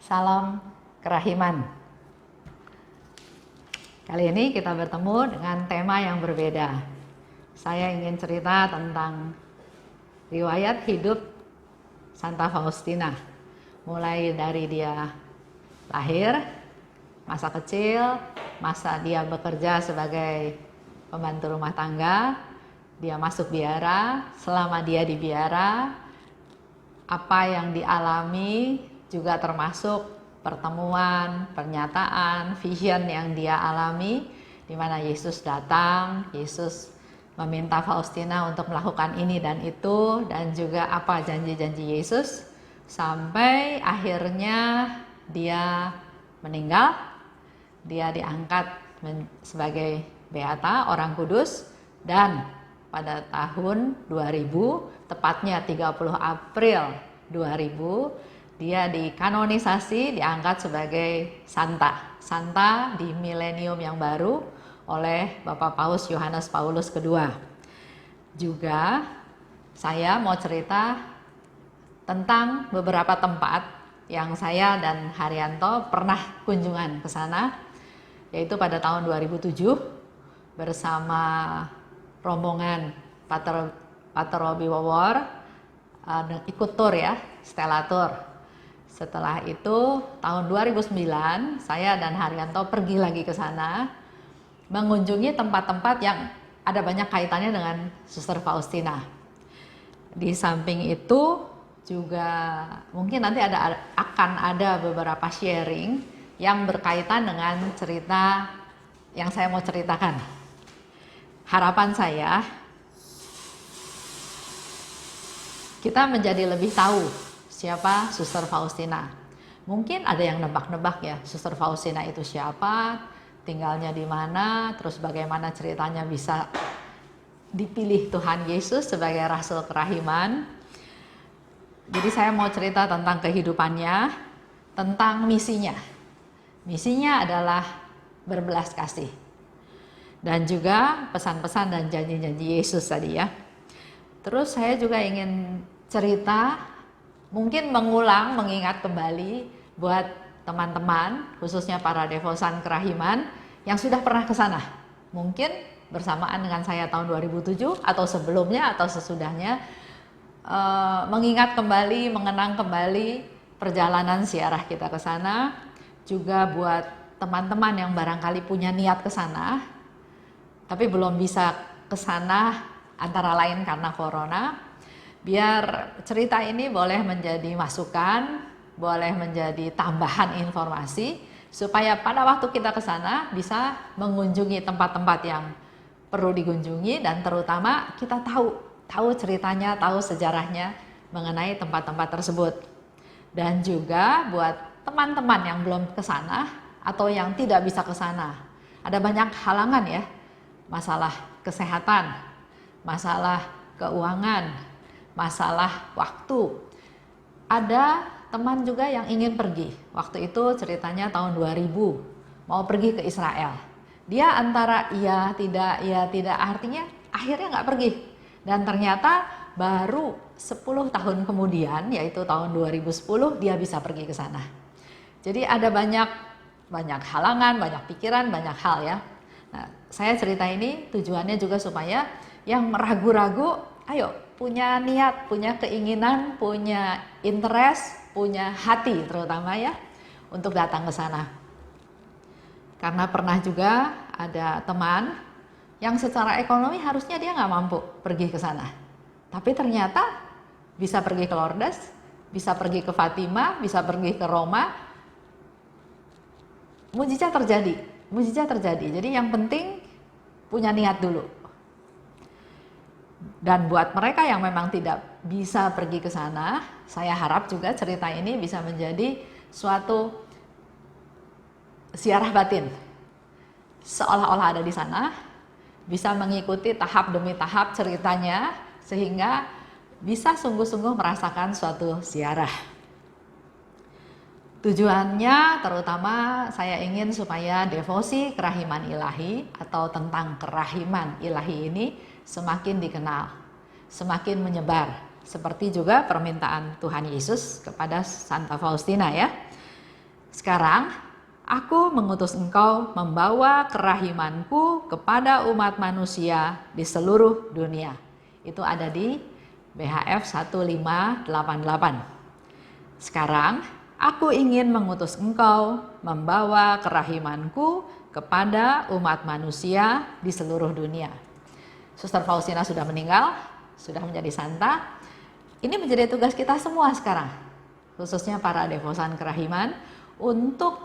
Salam kerahiman. Kali ini kita bertemu dengan tema yang berbeda. Saya ingin cerita tentang riwayat hidup Santa Faustina. Mulai dari dia lahir, masa kecil, masa dia bekerja sebagai pembantu rumah tangga, dia masuk biara, selama dia di biara, apa yang dialami juga termasuk pertemuan, pernyataan, vision yang dia alami, di mana Yesus datang, Yesus meminta Faustina untuk melakukan ini dan itu, dan juga apa janji-janji Yesus, sampai akhirnya dia meninggal, dia diangkat sebagai beata, orang kudus, dan pada tahun 2000, tepatnya 30 April 2000, dia dikanonisasi, diangkat sebagai Santa di milenium yang baru oleh Bapak Paus Yohanes Paulus II. Juga saya mau cerita tentang beberapa tempat yang saya dan Haryanto pernah kunjungan ke sana, yaitu pada tahun 2007 bersama rombongan Pater Robi Wawor, ikut tur ya, Stella Tour. Setelah itu tahun 2009 saya dan Haryanto pergi lagi ke sana mengunjungi tempat-tempat yang ada banyak kaitannya dengan Suster Faustina. Di samping itu juga mungkin nanti akan ada beberapa sharing yang berkaitan dengan cerita yang saya mau ceritakan. Harapan saya kita menjadi lebih tahu siapa Suster Faustina. Mungkin ada yang nebak-nebak ya, Suster Faustina itu siapa, tinggalnya di mana, terus bagaimana ceritanya bisa dipilih Tuhan Yesus sebagai Rasul Kerahiman. Jadi saya mau cerita tentang kehidupannya, tentang misinya. Misinya adalah berbelas kasih. Dan juga pesan-pesan dan janji-janji Yesus tadi ya. Terus saya juga ingin cerita, mungkin mengingat kembali buat teman-teman, khususnya para devosan kerahiman yang sudah pernah ke sana. Mungkin bersamaan dengan saya tahun 2007 atau sebelumnya atau sesudahnya, mengingat kembali, mengenang kembali perjalanan ziarah kita ke sana. Juga buat teman-teman yang barangkali punya niat ke sana, tapi belum bisa ke sana antara lain karena corona. Biar cerita ini boleh menjadi masukan, boleh menjadi tambahan informasi, supaya pada waktu kita ke sana bisa mengunjungi tempat-tempat yang perlu dikunjungi, dan terutama kita tahu ceritanya, tahu sejarahnya mengenai tempat-tempat tersebut. Dan juga buat teman-teman yang belum ke sana atau yang tidak bisa ke sana, ada banyak halangan ya, masalah kesehatan, masalah keuangan, masalah waktu. Ada teman juga yang ingin pergi. Waktu itu ceritanya tahun 2000, mau pergi ke Israel. Dia antara iya tidak, artinya akhirnya nggak pergi. Dan ternyata baru 10 tahun kemudian, yaitu tahun 2010, dia bisa pergi ke sana. Jadi ada banyak halangan, banyak pikiran, banyak hal ya. Nah, saya cerita ini tujuannya juga supaya yang ragu-ragu, ayo punya niat, punya keinginan, punya interest, punya hati terutama ya, untuk datang ke sana. Karena pernah juga ada teman yang secara ekonomi harusnya dia nggak mampu pergi ke sana, tapi ternyata bisa pergi ke Lourdes, bisa pergi ke Fatima, bisa pergi ke Roma. Mujizat terjadi. Jadi yang penting punya niat dulu. Dan buat mereka yang memang tidak bisa pergi ke sana, saya harap juga cerita ini bisa menjadi suatu ziarah batin. Seolah-olah ada di sana, bisa mengikuti tahap demi tahap ceritanya, sehingga bisa sungguh-sungguh merasakan suatu ziarah. Tujuannya terutama saya ingin supaya devosi kerahiman ilahi atau tentang kerahiman ilahi ini semakin dikenal, semakin menyebar. Seperti juga permintaan Tuhan Yesus kepada Santa Faustina ya. Sekarang aku mengutus engkau membawa kerahimanku kepada umat manusia di seluruh dunia. Itu ada di BHF 1588. Sekarang aku ingin mengutus engkau membawa kerahimanku kepada umat manusia di seluruh dunia. Suster Faustina sudah meninggal, sudah menjadi santa. Ini menjadi tugas kita semua sekarang, khususnya para devosan kerahiman, untuk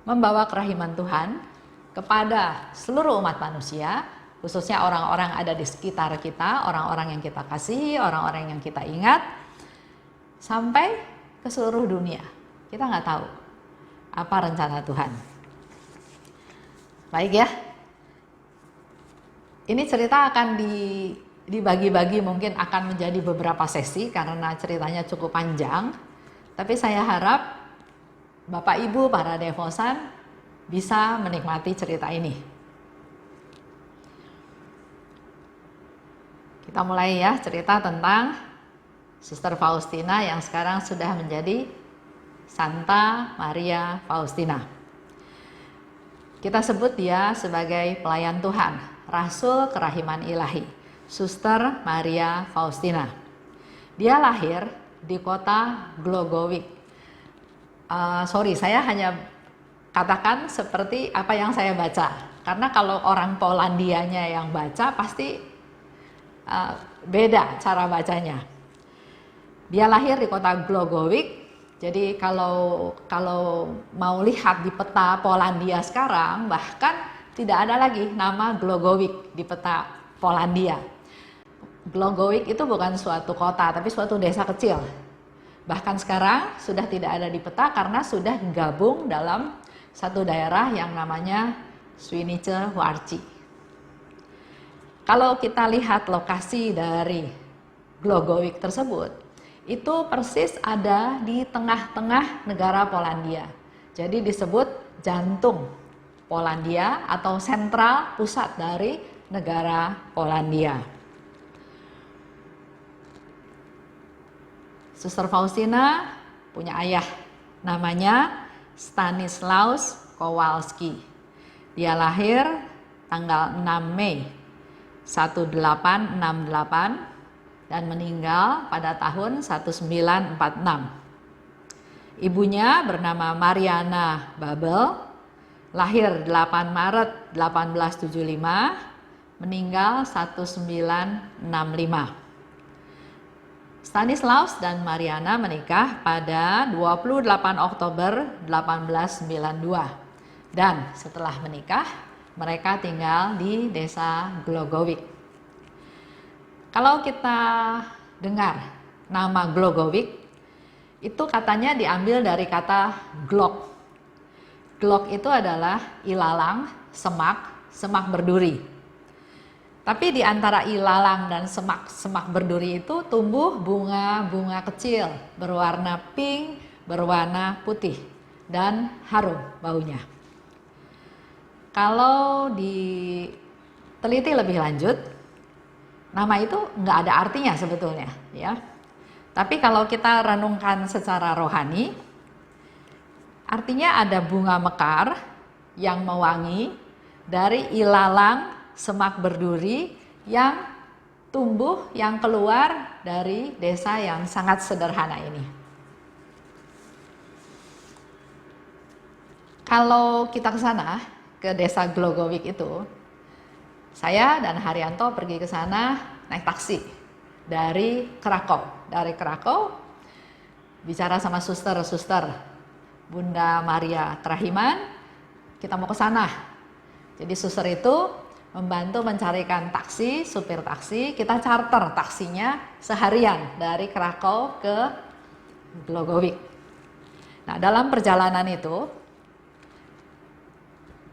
membawa kerahiman Tuhan kepada seluruh umat manusia, khususnya orang-orang ada di sekitar kita, orang-orang yang kita kasihi, orang-orang yang kita ingat, sampai ke seluruh dunia. Kita nggak tahu apa rencana Tuhan. Baik ya, ini cerita akan dibagi-bagi, mungkin akan menjadi beberapa sesi karena ceritanya cukup panjang. Tapi saya harap Bapak Ibu para devosan bisa menikmati cerita ini. Kita mulai ya, cerita tentang Suster Faustina yang sekarang sudah menjadi Santa Maria Faustina. Kita sebut dia sebagai pelayan Tuhan, Rasul Kerahiman Ilahi, Suster Maria Faustina. Dia lahir di kota Głogowicz. Saya hanya katakan seperti apa yang saya baca, karena kalau orang Polandianya yang baca pasti beda cara bacanya. Dia lahir di kota Głogowicz. Jadi kalau mau lihat di peta Polandia sekarang, bahkan tidak ada lagi nama Głogowicz di peta Polandia. Głogowicz itu bukan suatu kota, tapi suatu desa kecil. Bahkan sekarang sudah tidak ada di peta karena sudah gabung dalam satu daerah yang namanya Świnice Warci. Kalau kita lihat lokasi dari Głogowicz tersebut, itu persis ada di tengah-tengah negara Polandia. Jadi disebut jantung Polandia atau sentral pusat dari negara Polandia. Suster Faustina punya ayah namanya Stanislaus Kowalski. Dia lahir tanggal 6 Mei 1868 dan meninggal pada tahun 1946. Ibunya bernama Mariana Babel, lahir 8 Maret 1875, meninggal 1965. Stanislaus dan Mariana menikah pada 28 Oktober 1892 dan setelah menikah mereka tinggal di desa Głogowicz. Kalau kita dengar nama Głogowicz, itu katanya diambil dari kata glok. Glok itu adalah ilalang, semak berduri. Tapi di antara ilalang dan semak berduri itu tumbuh bunga-bunga kecil berwarna pink, berwarna putih, dan harum baunya. Kalau diteliti lebih lanjut, nama itu nggak ada artinya sebetulnya, ya. Tapi kalau kita renungkan secara rohani, artinya ada bunga mekar yang mewangi dari ilalang semak berduri yang tumbuh, yang keluar dari desa yang sangat sederhana ini. Kalau kita ke sana, ke desa Głogowicz itu, saya dan Haryanto pergi ke sana naik taksi dari Krakow. Dari Krakow bicara sama suster Bunda Maria Kerahiman, kita mau ke sana. Jadi suster itu membantu mencarikan taksi, supir taksi, kita charter taksinya seharian dari Krakow ke Głogowicz. Nah, dalam perjalanan itu,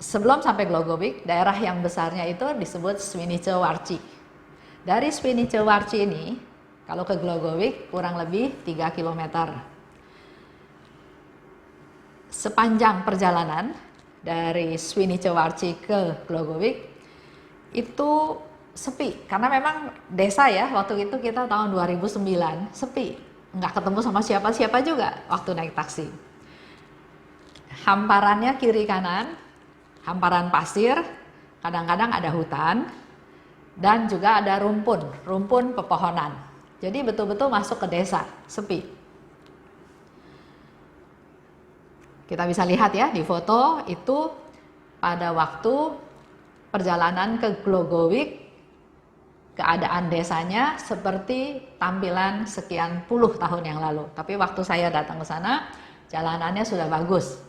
sebelum sampai Głogowicz, daerah yang besarnya itu disebut Świnice Warci. Dari Świnice Warci ini, kalau ke Głogowicz kurang lebih 3 km. Sepanjang perjalanan dari Świnice Warci ke Głogowicz itu sepi, karena memang desa ya, waktu itu kita tahun 2009, sepi, nggak ketemu sama siapa-siapa juga waktu naik taksi. hamparannya kiri kanan, hamparan pasir, kadang-kadang ada hutan, dan juga ada rumpun pepohonan. Jadi betul-betul masuk ke desa, sepi. Kita bisa lihat ya di foto itu pada waktu perjalanan ke Glogowik, keadaan desanya seperti tampilan sekian puluh tahun yang lalu. Tapi waktu saya datang ke sana, jalanannya sudah bagus,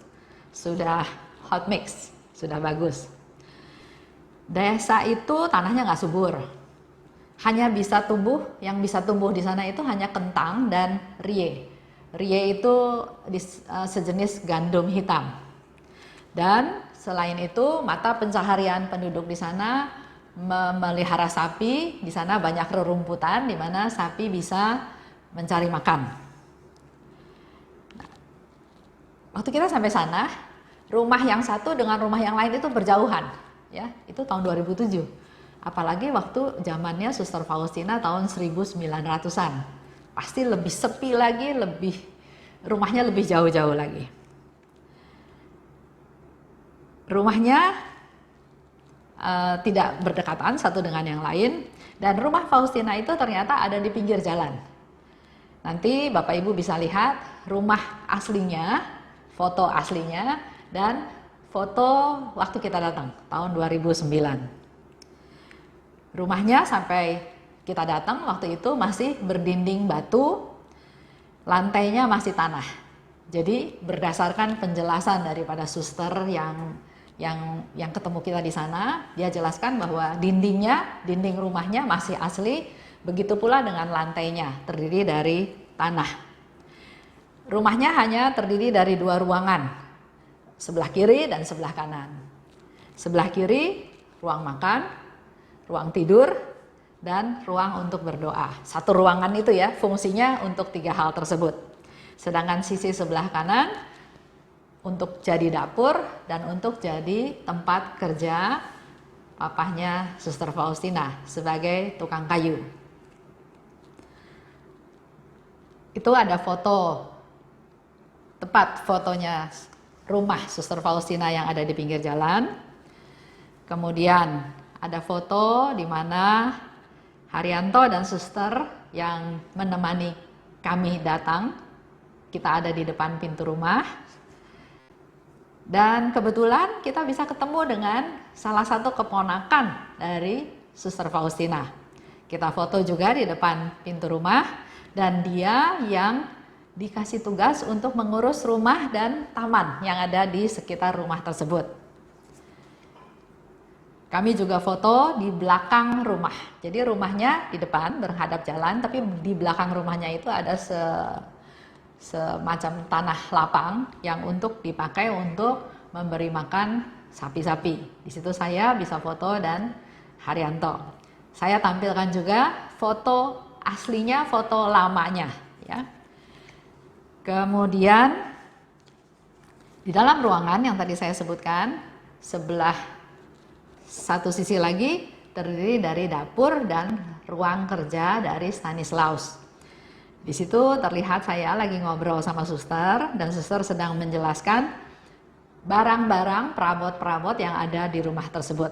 sudah hot mix, sudah bagus. Desa itu tanahnya nggak subur, hanya bisa tumbuh, yang bisa tumbuh di sana itu hanya kentang dan rie. Rie itu sejenis gandum hitam. Dan selain itu, mata pencaharian penduduk di sana memelihara sapi. Di sana banyak rerumputan di mana sapi bisa mencari makan. Nah, waktu kita sampai sana, rumah yang satu dengan rumah yang lain itu berjauhan, ya. Itu tahun 2007. Apalagi waktu zamannya Suster Faustina tahun 1900-an. Pasti lebih sepi lagi, rumahnya lebih jauh-jauh lagi. Rumahnya tidak berdekatan satu dengan yang lain, dan rumah Faustina itu ternyata ada di pinggir jalan. Nanti Bapak Ibu bisa lihat rumah aslinya, foto aslinya, dan foto waktu kita datang tahun 2009. Rumahnya sampai kita datang waktu itu masih berdinding batu, lantainya masih tanah. Jadi berdasarkan penjelasan daripada suster yang ketemu kita di sana, dia jelaskan bahwa dinding rumahnya masih asli, begitu pula dengan lantainya terdiri dari tanah. Rumahnya hanya terdiri dari 2 ruangan, sebelah kiri dan sebelah kanan. Sebelah kiri ruang makan, ruang tidur, dan ruang untuk berdoa. Satu ruangan itu ya, fungsinya untuk 3 hal tersebut. Sedangkan sisi sebelah kanan untuk jadi dapur dan untuk jadi tempat kerja papahnya Suster Faustina sebagai tukang kayu. Itu ada foto, tepat fotonya rumah Suster Faustina yang ada di pinggir jalan. Kemudian ada foto di mana Haryanto dan suster yang menemani kami datang. Kita ada di depan pintu rumah. Dan kebetulan kita bisa ketemu dengan salah satu keponakan dari Suster Faustina. Kita foto juga di depan pintu rumah, dan dia yang dikasih tugas untuk mengurus rumah dan taman yang ada di sekitar rumah tersebut. Kami juga foto di belakang rumah. Jadi rumahnya di depan berhadap jalan, tapi di belakang rumahnya itu ada semacam tanah lapang yang untuk dipakai untuk memberi makan sapi-sapi. Di situ saya bisa foto dan Haryanto. Saya tampilkan juga foto aslinya, foto lamanya, ya. Kemudian di dalam ruangan yang tadi saya sebutkan, sebelah satu sisi lagi terdiri dari dapur dan ruang kerja dari Stanislaus. Di situ terlihat saya lagi ngobrol sama suster, dan suster sedang menjelaskan barang-barang, perabot-perabot yang ada di rumah tersebut.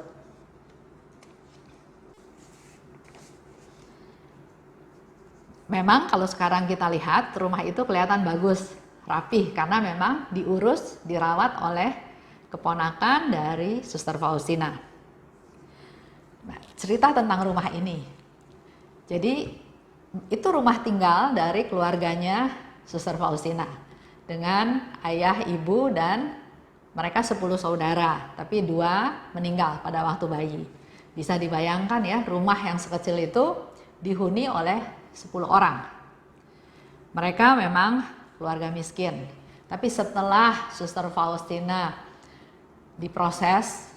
Memang kalau sekarang kita lihat, rumah itu kelihatan bagus, rapih, karena memang diurus, dirawat oleh keponakan dari Suster Faustina. Nah, cerita tentang rumah ini. Jadi itu rumah tinggal dari keluarganya Suster Faustina dengan ayah, ibu, dan mereka 10 saudara, tapi 2 meninggal pada waktu bayi. Bisa dibayangkan ya, rumah yang sekecil itu dihuni oleh 10 orang. Mereka memang keluarga miskin, tapi setelah Suster Faustina diproses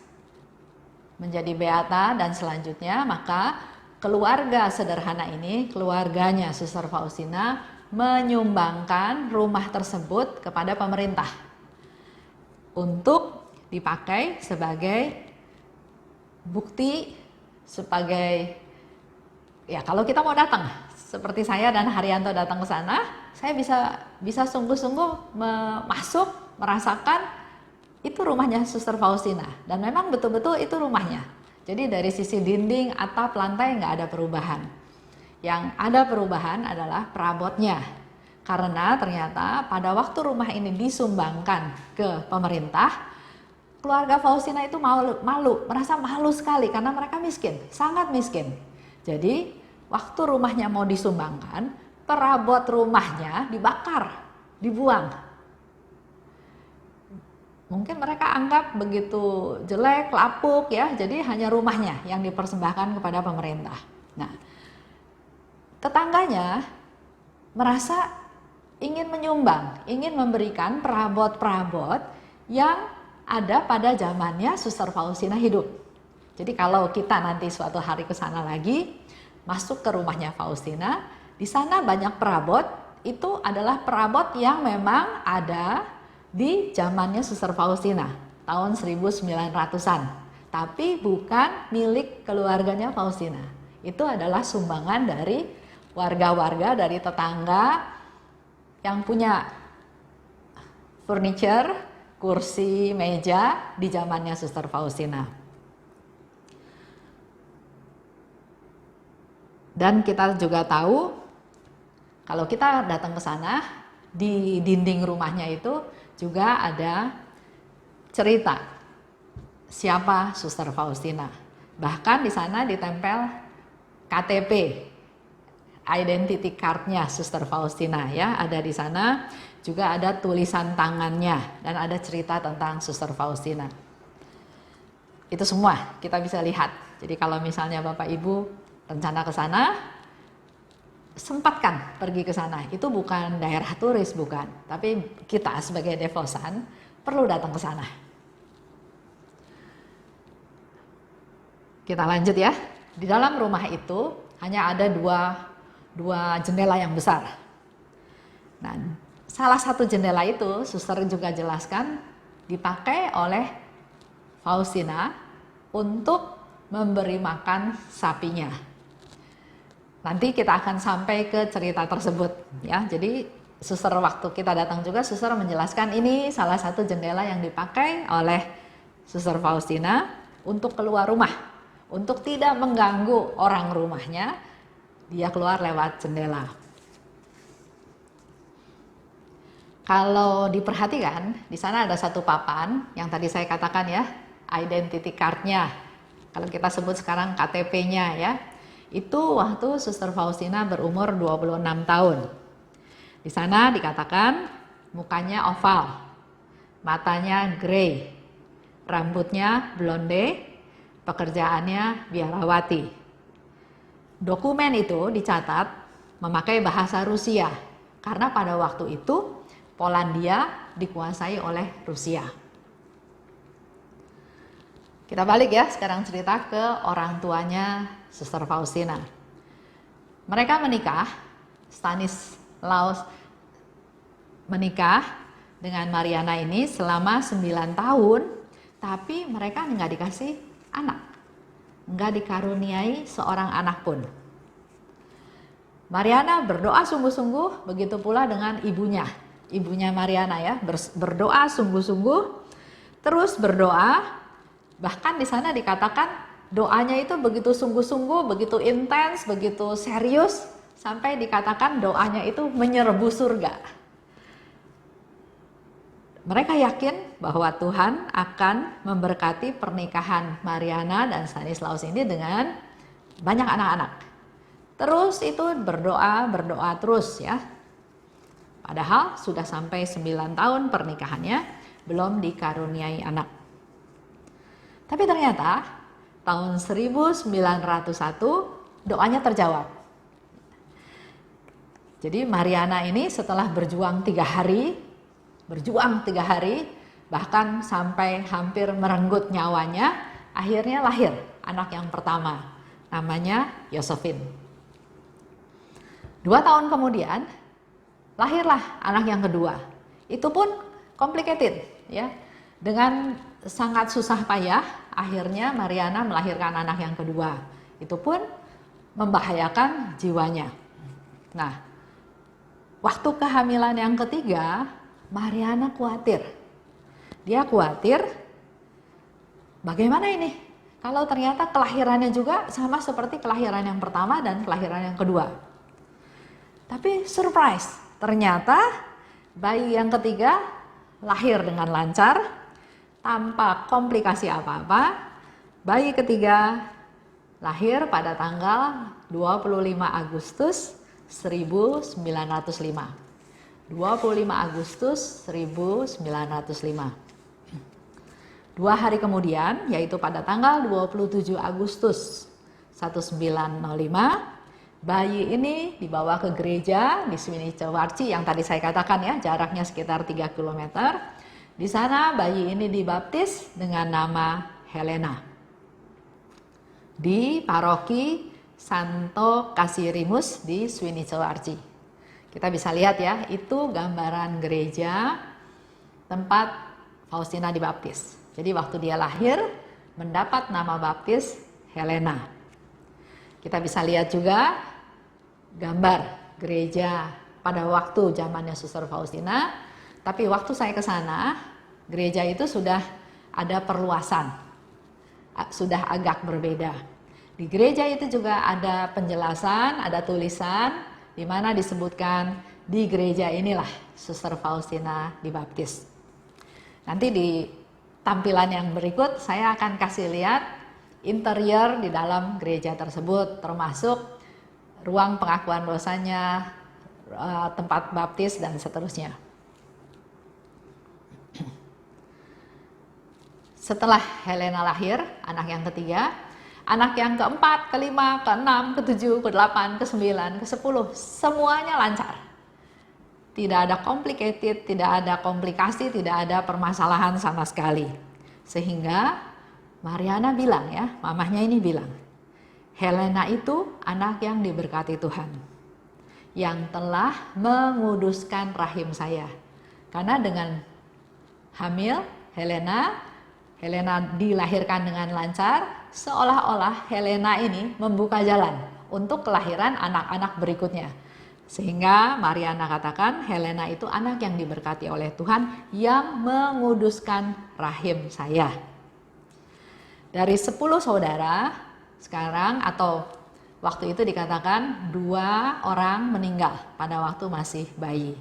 menjadi beata dan selanjutnya, maka keluarga sederhana ini, keluarganya Suster Faustina, menyumbangkan rumah tersebut kepada pemerintah untuk dipakai sebagai bukti, sebagai, ya kalau kita mau datang, seperti saya dan Haryanto datang ke sana, saya bisa sungguh-sungguh masuk, merasakan Itu rumahnya Suster Faustina, dan memang betul-betul itu rumahnya. Jadi dari sisi dinding, atap, lantai nggak ada perubahan. Yang ada perubahan adalah perabotnya. Karena ternyata pada waktu rumah ini disumbangkan ke pemerintah, keluarga Faustina itu merasa malu sekali karena mereka miskin, sangat miskin. Jadi waktu rumahnya mau disumbangkan, perabot rumahnya dibakar, dibuang. Mungkin mereka anggap begitu jelek, lapuk ya, jadi hanya rumahnya yang dipersembahkan kepada pemerintah. Nah, tetangganya merasa ingin menyumbang, ingin memberikan perabot-perabot yang ada pada zamannya Suster Faustina hidup. Jadi kalau kita nanti suatu hari ke sana lagi, masuk ke rumahnya Faustina, di sana banyak perabot, itu adalah perabot yang memang ada di zamannya Suster Faustina tahun 1900-an, tapi bukan milik keluarganya Faustina. Itu adalah sumbangan dari warga-warga, dari tetangga yang punya furniture, kursi, meja di zamannya Suster Faustina. Dan kita juga tahu kalau kita datang ke sana, di dinding rumahnya itu juga ada cerita siapa Suster Faustina. Bahkan di sana ditempel KTP, identity card-nya Suster Faustina ya, ada di sana. Juga ada tulisan tangannya dan ada cerita tentang Suster Faustina. Itu semua kita bisa lihat. Jadi kalau misalnya Bapak Ibu rencana ke sana, sempatkan pergi ke sana. Itu bukan daerah turis, bukan, tapi kita sebagai devosan perlu datang ke sana. Kita lanjut ya. Di dalam rumah itu hanya ada dua jendela yang besar. Nah, salah satu jendela itu suster juga jelaskan dipakai oleh Faustina untuk memberi makan sapinya. Nanti kita akan sampai ke cerita tersebut ya. Jadi suster waktu kita datang juga suster menjelaskan ini salah satu jendela yang dipakai oleh Suster Faustina untuk keluar rumah, untuk tidak mengganggu orang rumahnya. Dia keluar lewat jendela. Kalau diperhatikan, di sana ada satu papan yang tadi saya katakan ya, identity card-nya. Kalau kita sebut sekarang KTP-nya ya. Itu waktu Suster Faustina berumur 26 tahun. Di sana dikatakan mukanya oval, matanya grey, rambutnya blonde, pekerjaannya biarawati. Dokumen itu dicatat memakai bahasa Rusia karena pada waktu itu Polandia dikuasai oleh Rusia. Kita balik ya, sekarang cerita ke orang tuanya Suster Faustina. Mereka menikah, Stanislaus menikah dengan Mariana ini selama 9 tahun, tapi mereka nggak dikasih anak, nggak dikaruniai seorang anak pun. Mariana berdoa sungguh-sungguh, begitu pula dengan ibunya Mariana ya, berdoa sungguh-sungguh, terus berdoa. Bahkan di sana dikatakan doanya itu begitu sungguh-sungguh, begitu intens, begitu serius, sampai dikatakan doanya itu menyerbu surga. Mereka yakin bahwa Tuhan akan memberkati pernikahan Mariana dan Stanislaus ini dengan banyak anak-anak. Terus itu berdoa terus ya. Padahal sudah sampai 9 tahun pernikahannya, belum dikaruniai anak. Tapi ternyata tahun 1901 doanya terjawab. Jadi Mariana ini setelah berjuang 3 hari, bahkan sampai hampir merenggut nyawanya, akhirnya lahir anak yang pertama, namanya Josephine. 2 tahun kemudian lahirlah anak yang kedua. Itu pun complicated ya. Dengan sangat susah payah, akhirnya Mariana melahirkan anak yang kedua. Itu pun membahayakan jiwanya. Nah, waktu kehamilan yang ketiga, Mariana khawatir. Dia khawatir, bagaimana ini? Kalau ternyata kelahirannya juga sama seperti kelahiran yang pertama dan kelahiran yang kedua. Tapi surprise, ternyata bayi yang ketiga lahir dengan lancar, tanpa komplikasi apa-apa. Bayi ketiga lahir pada tanggal 25 Agustus 1905. 25 Agustus 1905. 2 hari kemudian, yaitu pada tanggal 27 Agustus 1905, bayi ini dibawa ke gereja di Swinicowarci yang tadi saya katakan ya, jaraknya sekitar 3 km. Di sana bayi ini dibaptis dengan nama Helena. Di paroki Santo Casirimus di Swinicowarci. Kita bisa lihat ya, itu gambaran gereja tempat Faustina dibaptis. Jadi waktu dia lahir mendapat nama baptis Helena. Kita bisa lihat juga gambar gereja pada waktu zamannya Suster Faustina. Tapi waktu saya ke sana, gereja itu sudah ada perluasan, sudah agak berbeda. Di gereja itu juga ada penjelasan, ada tulisan di mana disebutkan di gereja inilah Suster Faustina dibaptis. Nanti di tampilan yang berikut saya akan kasih lihat interior di dalam gereja tersebut, termasuk ruang pengakuan dosanya, tempat baptis dan seterusnya. Setelah Helena lahir, anak yang ketiga, anak yang keempat, kelima, keenam, ketujuh, kedelapan, kesembilan, kesepuluh, semuanya lancar. Tidak ada complicated, tidak ada komplikasi, tidak ada permasalahan sama sekali. Sehingga Mariana bilang ya, mamahnya ini bilang, Helena itu anak yang diberkati Tuhan, yang telah menguduskan rahim saya. Karena dengan hamil Helena dilahirkan dengan lancar, seolah-olah Helena ini membuka jalan untuk kelahiran anak-anak berikutnya. Sehingga Mariana katakan Helena itu anak yang diberkati oleh Tuhan yang menguduskan rahim saya. Dari 10 saudara sekarang atau waktu itu dikatakan 2 orang meninggal pada waktu masih bayi.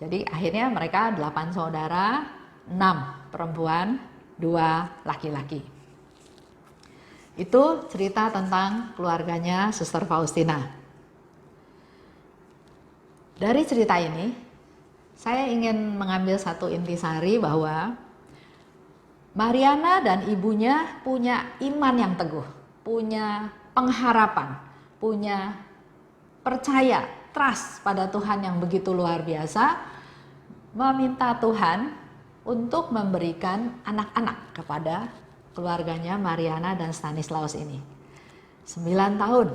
Jadi akhirnya mereka 8 saudara, 6 perempuan, 2 laki-laki. Itu cerita tentang keluarganya Suster Faustina. Dari cerita ini, saya ingin mengambil satu intisari bahwa Mariana dan ibunya punya iman yang teguh, punya pengharapan, punya percaya, trust pada Tuhan yang begitu luar biasa, meminta Tuhan untuk memberikan anak-anak kepada keluarganya Mariana dan Stanislaus ini. 9 tahun,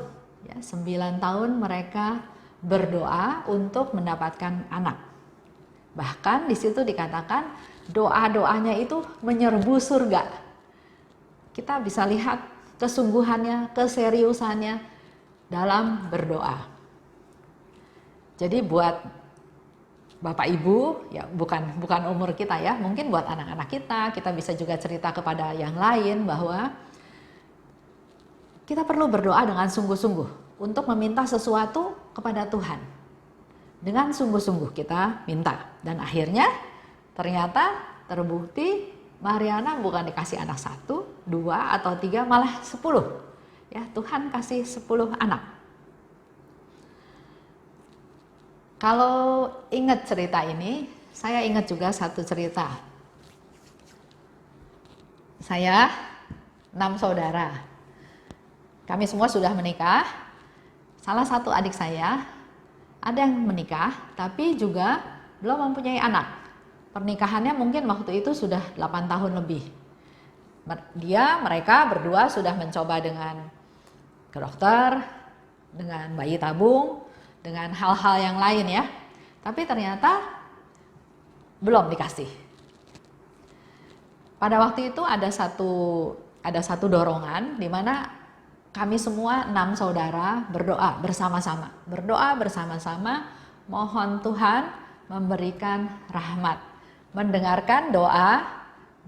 ya, 9 tahun mereka berdoa untuk mendapatkan anak. Bahkan di situ dikatakan doa-doanya itu menyerbu surga. Kita bisa lihat kesungguhannya, keseriusannya dalam berdoa. Jadi buat Bapak Ibu, ya bukan umur kita ya, mungkin buat anak-anak kita bisa juga cerita kepada yang lain bahwa kita perlu berdoa dengan sungguh-sungguh untuk meminta sesuatu kepada Tuhan. Dengan sungguh-sungguh kita minta. Dan akhirnya ternyata terbukti Mariana bukan dikasih anak 1, 2, atau 3, malah 10. Ya, Tuhan kasih 10 anak. Kalau ingat cerita ini, saya ingat juga satu cerita. Saya 6 saudara. Kami semua sudah menikah. Salah satu adik saya ada yang menikah, tapi juga belum mempunyai anak. Pernikahannya mungkin waktu itu sudah 8 tahun lebih. Mereka berdua sudah mencoba dengan ke dokter, dengan bayi tabung, dengan hal-hal yang lain ya. Tapi ternyata belum dikasih. Pada waktu itu ada satu dorongan di mana kami semua 6 saudara berdoa bersama-sama, mohon Tuhan memberikan rahmat, mendengarkan doa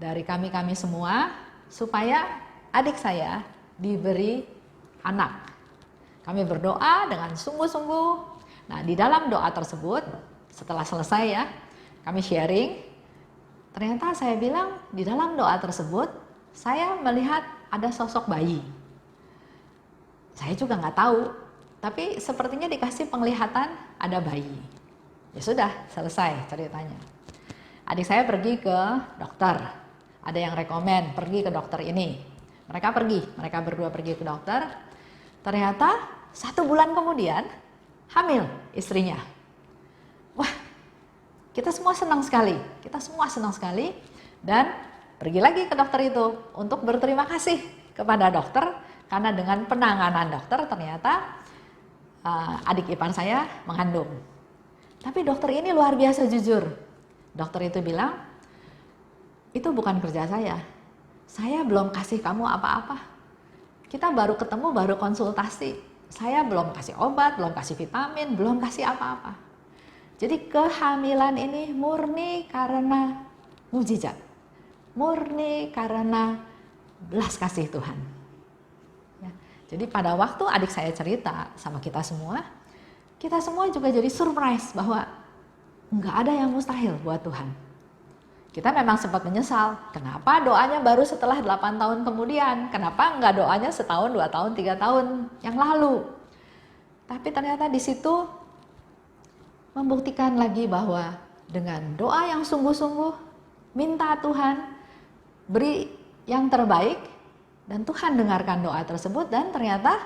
dari kami semua supaya adik saya diberi anak. Kami berdoa dengan sungguh-sungguh. Nah, di dalam doa tersebut, setelah selesai ya, kami sharing. Ternyata saya bilang di dalam doa tersebut, saya melihat ada sosok bayi. Saya juga nggak tahu, tapi sepertinya dikasih penglihatan ada bayi. Ya sudah, selesai ceritanya. Adik saya pergi ke dokter. Ada yang rekomen pergi ke dokter ini. Mereka berdua pergi ke dokter. Ternyata 1 bulan kemudian hamil istrinya. Wah, kita semua senang sekali. Dan pergi lagi ke dokter itu untuk berterima kasih kepada dokter karena dengan penanganan dokter ternyata adik ipar saya mengandung. Tapi dokter ini luar biasa jujur. Dokter itu bilang, itu bukan kerja saya. Saya belum kasih kamu apa-apa. Kita baru ketemu, baru konsultasi. Saya belum kasih obat, belum kasih vitamin, belum kasih apa-apa. Jadi kehamilan ini murni karena mujizat. Murni karena belas kasih Tuhan. Ya. Jadi pada waktu adik saya cerita sama kita semua juga jadi surprise bahwa nggak ada yang mustahil buat Tuhan. Kita memang sempat menyesal, kenapa doanya baru setelah 8 tahun kemudian? Kenapa nggak doanya setahun, 2 tahun, 3 tahun yang lalu? Tapi ternyata di situ membuktikan lagi bahwa dengan doa yang sungguh-sungguh, minta Tuhan beri yang terbaik, dan Tuhan dengarkan doa tersebut, dan ternyata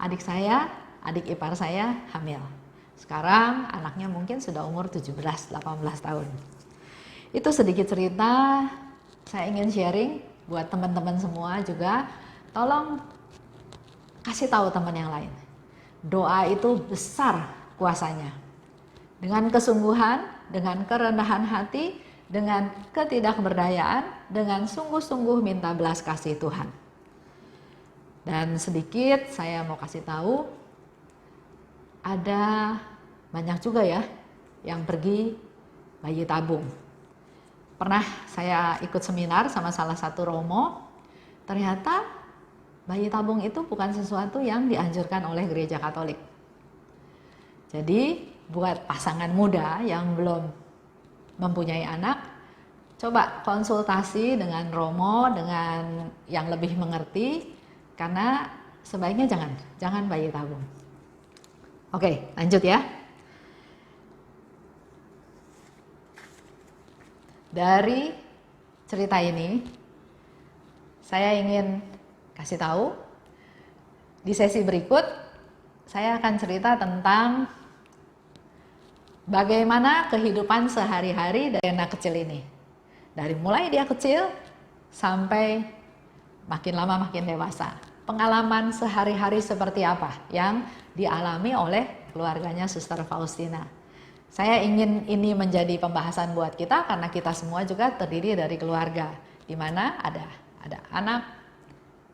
adik ipar saya hamil. Sekarang anaknya mungkin sudah umur 17-18 tahun. Itu sedikit cerita saya ingin sharing buat teman-teman semua juga. Tolong kasih tahu teman yang lain. Doa itu besar kuasanya. Dengan kesungguhan, dengan kerendahan hati, dengan ketidakberdayaan, dengan sungguh-sungguh minta belas kasih Tuhan. Dan sedikit saya mau kasih tahu, ada banyak juga ya yang pergi bayi tabung. Pernah saya ikut seminar sama salah satu romo, ternyata bayi tabung itu bukan sesuatu yang dianjurkan oleh gereja Katolik. Jadi buat pasangan muda yang belum mempunyai anak, coba konsultasi dengan romo, dengan yang lebih mengerti, karena sebaiknya jangan bayi tabung. Oke, lanjut ya. Dari cerita ini, saya ingin kasih tahu, di sesi berikut, saya akan cerita tentang bagaimana kehidupan sehari-hari dari anak kecil ini. Dari mulai dia kecil, sampai makin lama makin dewasa. Pengalaman sehari-hari seperti apa yang dialami oleh keluarganya Suster Faustina. Saya ingin ini menjadi pembahasan buat kita karena kita semua juga terdiri dari keluarga, di mana ada anak,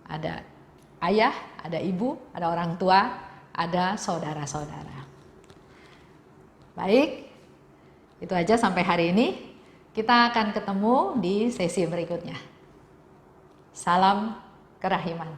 ada ayah, ada ibu, ada orang tua, ada saudara-saudara. Baik, itu aja sampai hari ini. Kita akan ketemu di sesi berikutnya. Salam kerahiman.